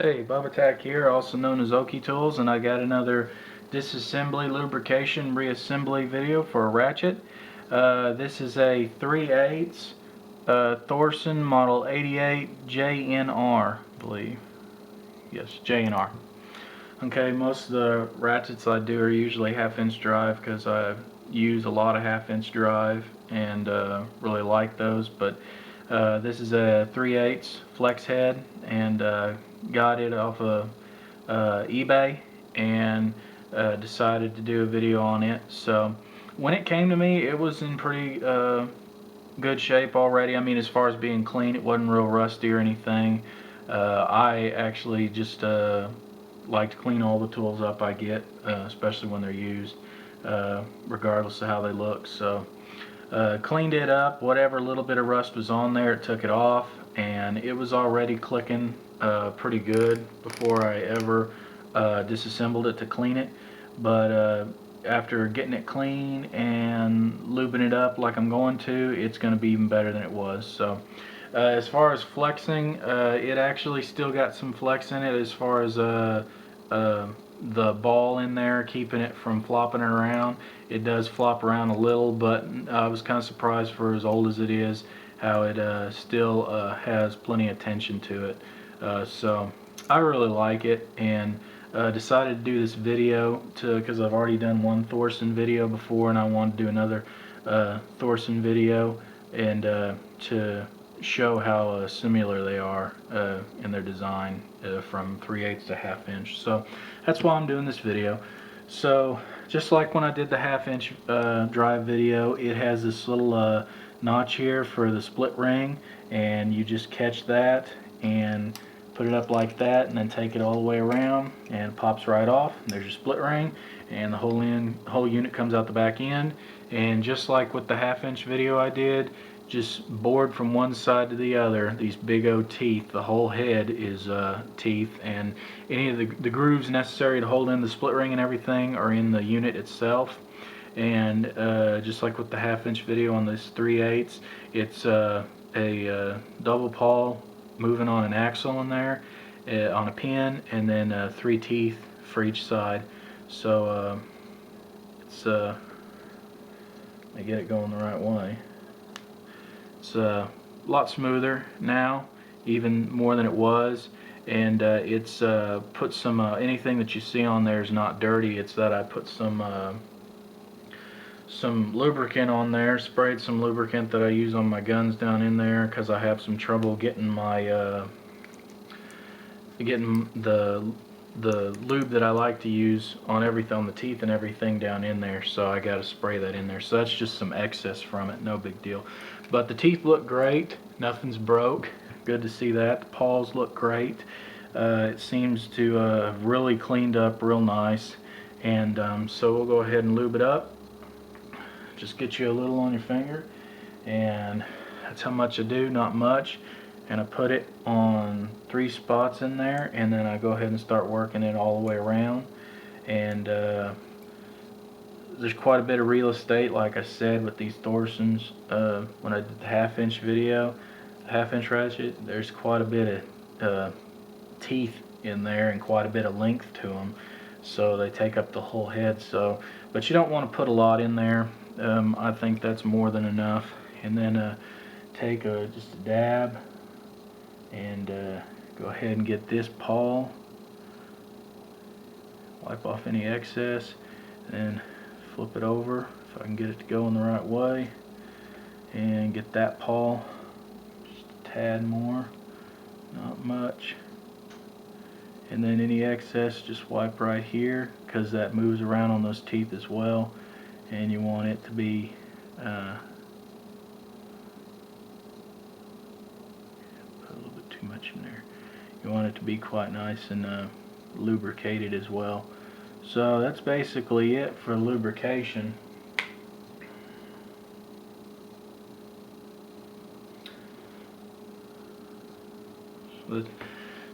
Hey, Bubba here, also known as Okie Tools, and I got another disassembly, lubrication, reassembly video for a ratchet. This is a 3/8 Thorsen model 88 JNR, I believe. Yes, JNR. Okay, most of the ratchets I do are usually 1/2 inch drive because I use a lot of 1/2 inch drive and really like those. But this is a 3/8 flex head, and got it off of eBay, and decided to do a video on it. So when it came to me, it was in pretty good shape already. I mean, as far as being clean, it wasn't real rusty or anything. I actually just like to clean all the tools up I get, especially when they're used, regardless of how they look. So cleaned it up. Whatever little bit of rust was on there, it took it off, and it was already clicking pretty good before I ever disassembled it to clean it. But after getting it clean and lubing it up like I'm going to, it's going to be even better than it was. So as far as flexing, it actually still got some flex in it as far as the ball in there, keeping it from flopping around. It does flop around a little, but I was kind of surprised for as old as it is how it still has plenty of tension to it. So I really like it, and decided to do this video because I've already done one Thorsen video before, and I wanted to do another Thorsen video, and to show how similar they are in their design from 3/8 to 1/2 inch. So that's why I'm doing this video. So just like when I did the 1/2 inch drive video, it has this little notch here for the split ring, and you just catch that and put it up like that, and then take it all the way around, and it pops right off. There's your split ring, and the whole unit comes out the back end. And just like with the 1/2 inch video I did, just bored from one side to the other, these big old teeth. The whole head is teeth, and any of the grooves necessary to hold in the split ring and everything are in the unit itself. And just like with the 1/2 inch video on this 3/8, it's a double pawl moving on an axle in there on a pin, and then 3 teeth for each side. So it's I get it going the right way. It's a lot smoother now, even more than it was, and it's put some anything that you see on there is not dirty. It's that I put some lubricant on there, sprayed some lubricant that I use on my guns down in there because I have some trouble getting my getting the lube that I like to use on everything, on the teeth and everything down in there. So I got to spray that in there. So that's just some excess from it, no big deal. But the teeth look great, nothing's broke. Good to see that. The paws look great. It seems to have really cleaned up real nice. And so we'll go ahead and lube it up. Just get you a little on your finger, and that's how much I do, not much. And I put it on 3 spots in there, and then I go ahead and start working it all the way around. And there's quite a bit of real estate, like I said, with these Thorsens. When I did the 1/2 inch video, 1/2 inch ratchet, there's quite a bit of teeth in there and quite a bit of length to them, so they take up the whole head. So, but you don't want to put a lot in there. I think that's more than enough. And then take just a dab, and go ahead and get this pawl, wipe off any excess, and flip it over if I can get it to go in the right way, and get that pawl just a tad more, not much. And then any excess just wipe right here, because that moves around on those teeth as well, and you want it to be put a little bit too much in there. You want it to be quite nice and lubricated as well. So that's basically it for lubrication.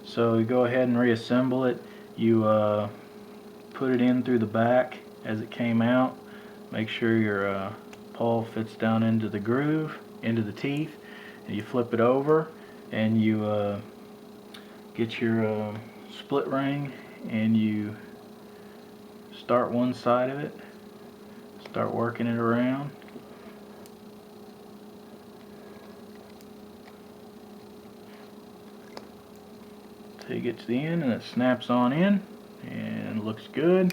So you go ahead and reassemble it. You put it in through the back as it came out. Make sure your pawl fits down into the groove, into the teeth, and you flip it over, and you get your split ring and you start one side of it, start working it around. Till you get to the end and it snaps on in and looks good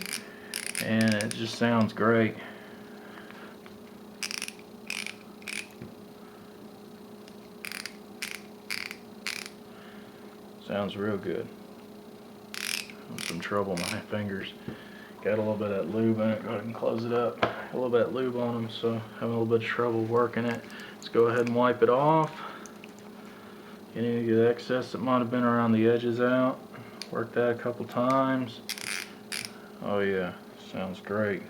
and it just sounds great. Sounds real good. I'm some trouble with my fingers. Got a little bit of that lube in it. Go ahead and close it up. A little bit of lube on them, so having a little bit of trouble working it. Let's go ahead and wipe it off. Get any of the excess that might have been around the edges out. Work that a couple times. Oh yeah, sounds great.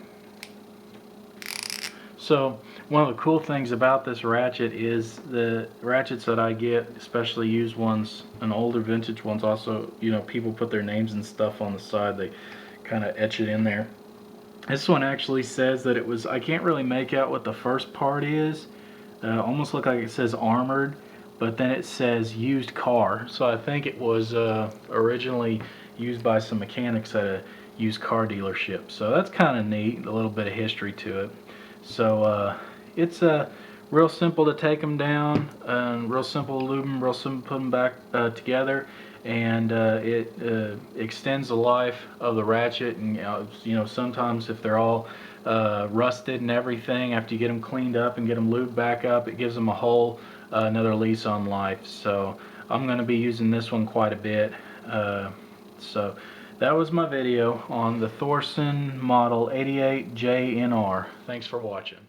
So one of the cool things about this ratchet is the ratchets that I get, especially used ones and older vintage ones, also, you know, people put their names and stuff on the side. They kind of etch it in there. This one actually says that it was, I can't really make out what the first part is. Almost look like it says armored, but then it says used car. So I think it was originally used by some mechanics at a used car dealership. So that's kind of neat, a little bit of history to it. So it's real simple to take them down, real simple to lube them, real simple to put them back together, and it extends the life of the ratchet. And you know, sometimes if they're all rusted and everything, after you get them cleaned up and get them lubed back up, it gives them a whole another lease on life. So I'm going to be using this one quite a bit. So that was my video on the Thorsen model 88JNR. Thanks for watching.